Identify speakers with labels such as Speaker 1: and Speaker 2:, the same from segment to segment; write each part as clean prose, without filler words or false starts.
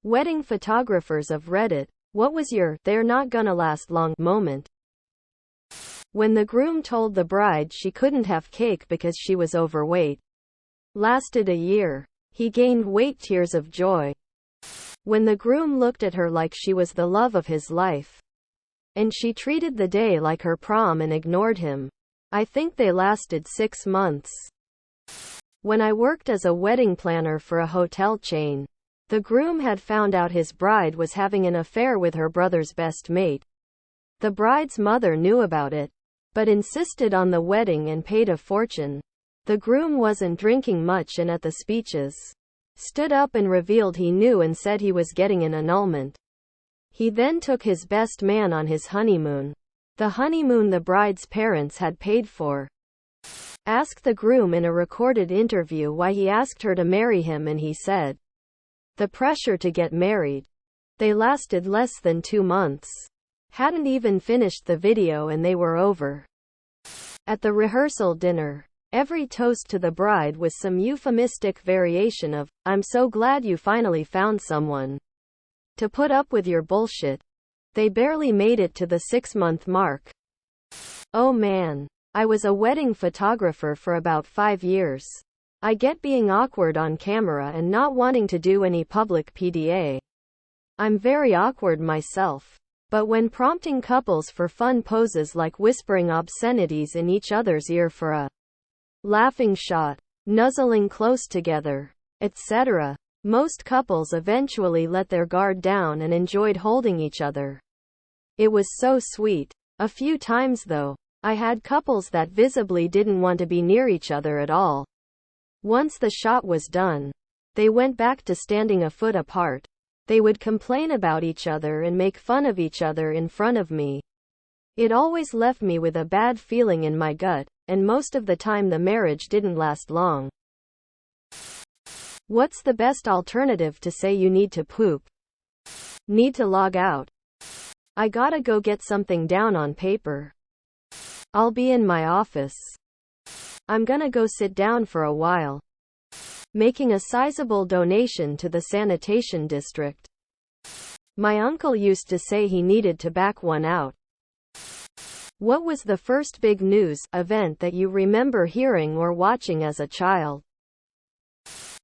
Speaker 1: Wedding photographers of Reddit, what was your "they're not gonna last long" moment? When the groom told the bride she couldn't have cake because she was overweight. Lasted a year. He gained weight. Tears of joy. When the groom looked at her like she was the love of his life. And she treated the day like her prom and ignored him. I think they lasted 6 months. When I worked as a wedding planner for a hotel chain, the groom had found out his bride was having an affair with her brother's best mate. The bride's mother knew about it, but insisted on the wedding and paid a fortune. The groom wasn't drinking much and at the speeches, stood up and revealed he knew and said he was getting an annulment. He then took his best man on his honeymoon. The honeymoon the bride's parents had paid for. Asked the groom in a recorded interview why he asked her to marry him, and he said, "The pressure to get married." They lasted less than 2 months. Hadn't even finished the video and they were over. At the rehearsal dinner, every toast to the bride was some euphemistic variation of, "I'm so glad you finally found someone to put up with your bullshit." They barely made it to the 6-month mark. Oh man. I was a wedding photographer for about 5 years. I get being awkward on camera and not wanting to do any public PDA. I'm very awkward myself. But when prompting couples for fun poses like whispering obscenities in each other's ear for a laughing shot, nuzzling close together, etc., most couples eventually let their guard down and enjoyed holding each other. It was so sweet. A few times though, I had couples that visibly didn't want to be near each other at all. Once the shot was done, they went back to standing a foot apart. They would complain about each other and make fun of each other in front of me. It always left me with a bad feeling in my gut, and most of the time the marriage didn't last long. What's the best alternative to say you need to poop? Need to log out. I gotta go get something down on paper. I'll be in my office. I'm gonna go sit down for a while. Making a sizable donation to the sanitation district. My uncle used to say he needed to back one out. What was the first big news event that you remember hearing or watching as a child?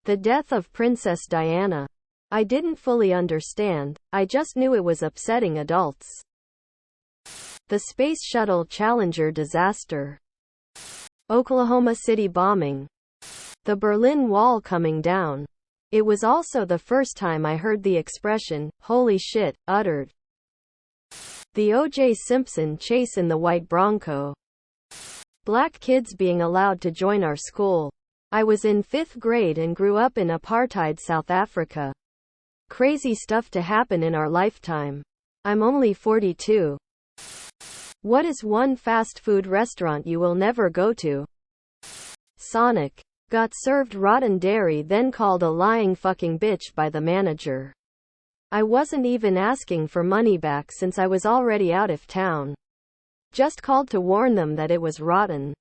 Speaker 1: The death of Princess Diana. I didn't fully understand, I just knew it was upsetting adults. The Space Shuttle Challenger disaster. Oklahoma City bombing. The Berlin Wall coming down. It was also the first time I heard the expression, "holy shit," uttered. The O.J. Simpson chase in the white Bronco. Black kids being allowed to join our school. I was in 5th grade and grew up in apartheid South Africa. Crazy stuff to happen in our lifetime. I'm only 42. What is one fast food restaurant you will never go to? Sonic. Got served rotten dairy then called a lying fucking bitch by the manager. I wasn't even asking for money back since I was already out of town. Just called to warn them that it was rotten.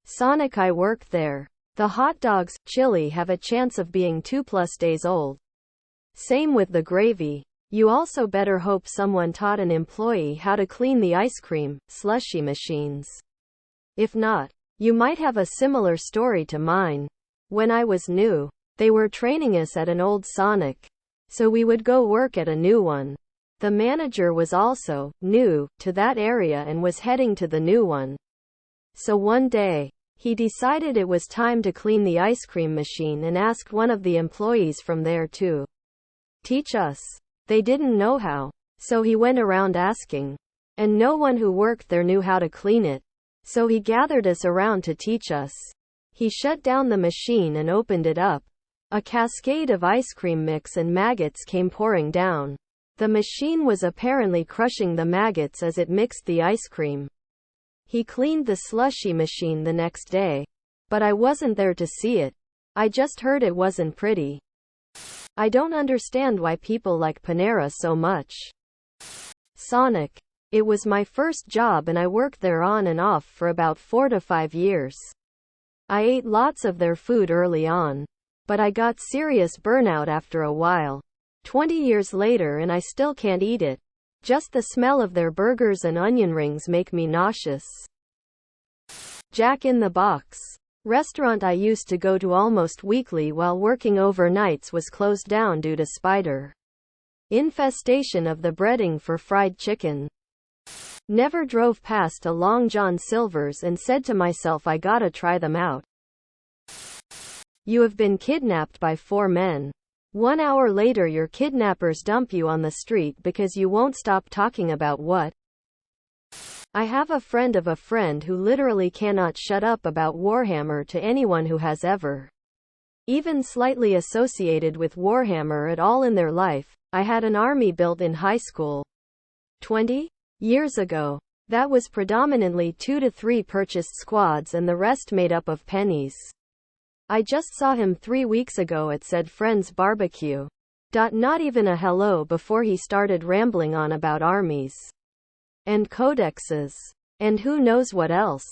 Speaker 1: Sonic. I worked there. The hot dogs, chili have a chance of being 2+ days old. Same with the gravy. You also better hope someone taught an employee how to clean the ice cream, slushy machines. If not, you might have a similar story to mine. When I was new, they were training us at an old Sonic, so we would go work at a new one. The manager was also new to that area and was heading to the new one. So one day, he decided it was time to clean the ice cream machine and asked one of the employees from there to teach us. They didn't know how, so he went around asking, and no one who worked there knew how to clean it. So he gathered us around to teach us. He shut down the machine and opened it up. A cascade of ice cream mix and maggots came pouring down. The machine was apparently crushing the maggots as it mixed the ice cream. He cleaned the slushy machine the next day. But I wasn't there to see it. I just heard it wasn't pretty. I don't understand why people like Panera so much. Sonic. It was my first job and I worked there on and off for about 4 to 5 years. I ate lots of their food early on, but I got serious burnout after a while. 20 years later and I still can't eat it. Just the smell of their burgers and onion rings make me nauseous. Jack in the Box. Restaurant I used to go to almost weekly while working overnights was closed down due to spider infestation of the breading for fried chicken. Never drove past a Long John Silver's and said to myself I gotta try them out. You have been kidnapped by 4 men. 1 hour later your kidnappers dump you on the street because you won't stop talking about what? I have a friend of a friend who literally cannot shut up about Warhammer to anyone who has ever even slightly associated with Warhammer at all in their life. I had an army built in high school 20 years ago. That was predominantly 2 to 3 purchased squads and the rest made up of pennies. I just saw him 3 weeks ago at said friend's barbecue. Not even a hello before he started rambling on about armies and codexes and who knows what else.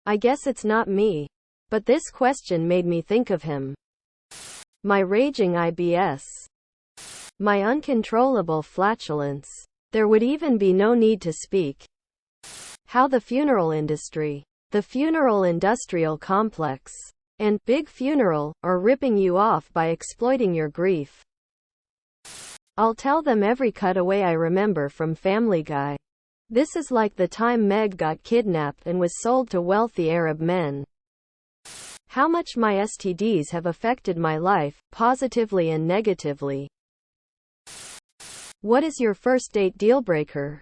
Speaker 1: I guess it's not me. But this question made me think of him. My raging IBS. My uncontrollable flatulence. There would even be no need to speak. How the funeral industry, the funeral industrial complex, and big funeral are ripping you off by exploiting your grief. I'll tell them every cutaway I remember from Family Guy. This is like the time Meg got kidnapped and was sold to wealthy Arab men. How much my STDs have affected my life, positively and negatively. What is your first date dealbreaker?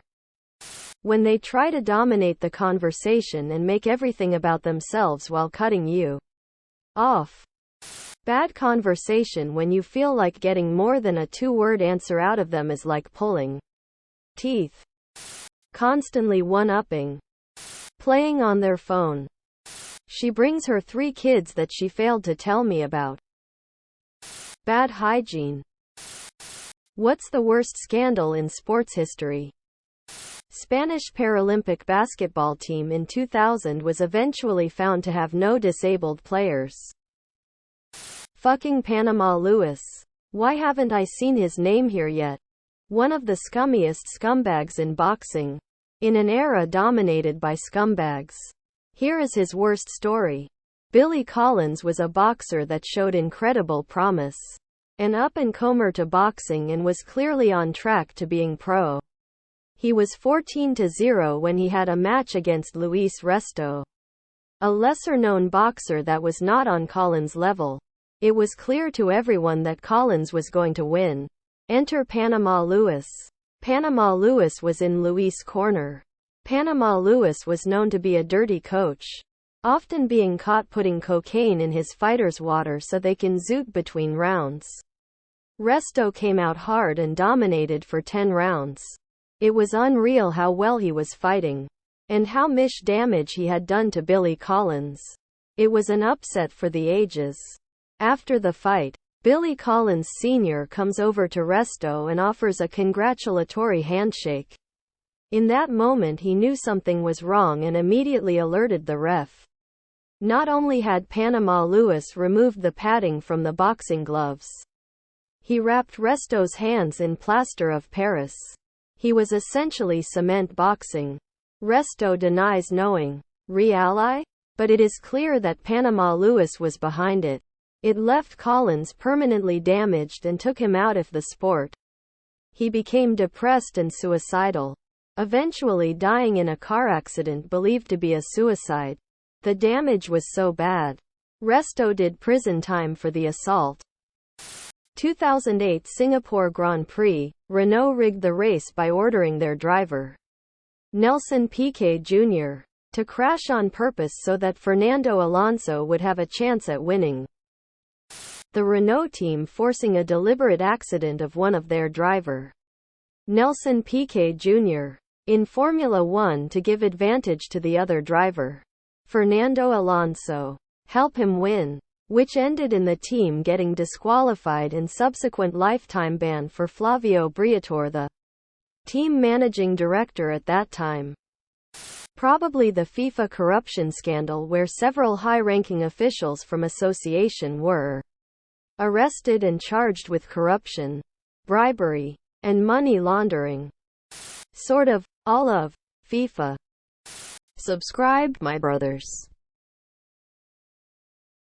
Speaker 1: When they try to dominate the conversation and make everything about themselves while cutting you off. Bad conversation when you feel like getting more than a 2-word answer out of them is like pulling teeth. Constantly one-upping. Playing on their phone. She brings her 3 kids that she failed to tell me about. Bad hygiene. What's the worst scandal in sports history? Spanish Paralympic basketball team in 2000 was eventually found to have no disabled players. Fucking Panama Lewis. Why haven't I seen his name here yet? One of the scummiest scumbags in boxing. In an era dominated by scumbags. Here is his worst story. Billy Collins was a boxer that showed incredible promise. An up-and-comer to boxing and was clearly on track to being pro. He was 14-0 when he had a match against Luis Resto, a lesser-known boxer that was not on Collins' level. It was clear to everyone that Collins was going to win. Enter Panama Lewis. Panama Lewis was in Luis' corner. Panama Lewis was known to be a dirty coach, often being caught putting cocaine in his fighters' water so they can zoot between rounds. Resto came out hard and dominated for 10 rounds. It was unreal how well he was fighting, and how much damage he had done to Billy Collins. It was an upset for the ages. After the fight, Billy Collins Sr. comes over to Resto and offers a congratulatory handshake. In that moment he knew something was wrong and immediately alerted the ref. Not only had Panama Lewis removed the padding from the boxing gloves, he wrapped Resto's hands in plaster of Paris. He was essentially cement boxing. Resto denies knowing. Really? But it is clear that Panama Lewis was behind it. It left Collins permanently damaged and took him out of the sport. He became depressed and suicidal, eventually dying in a car accident believed to be a suicide. The damage was so bad. Resto did prison time for the assault. 2008 Singapore Grand Prix, Renault rigged the race by ordering their driver, Nelson Piquet Jr., to crash on purpose so that Fernando Alonso would have a chance at winning. The Renault team forcing a deliberate accident of one of their driver, Nelson Piquet Jr., in Formula One to give advantage to the other driver, Fernando Alonso, help him win, which ended in the team getting disqualified and subsequent lifetime ban for Flavio Briatore, the team managing director at that time. Probably the FIFA corruption scandal where several high-ranking officials from association were arrested and charged with corruption. bribery, and money laundering. Sort of, all of, FIFA. Subscribe, my brothers.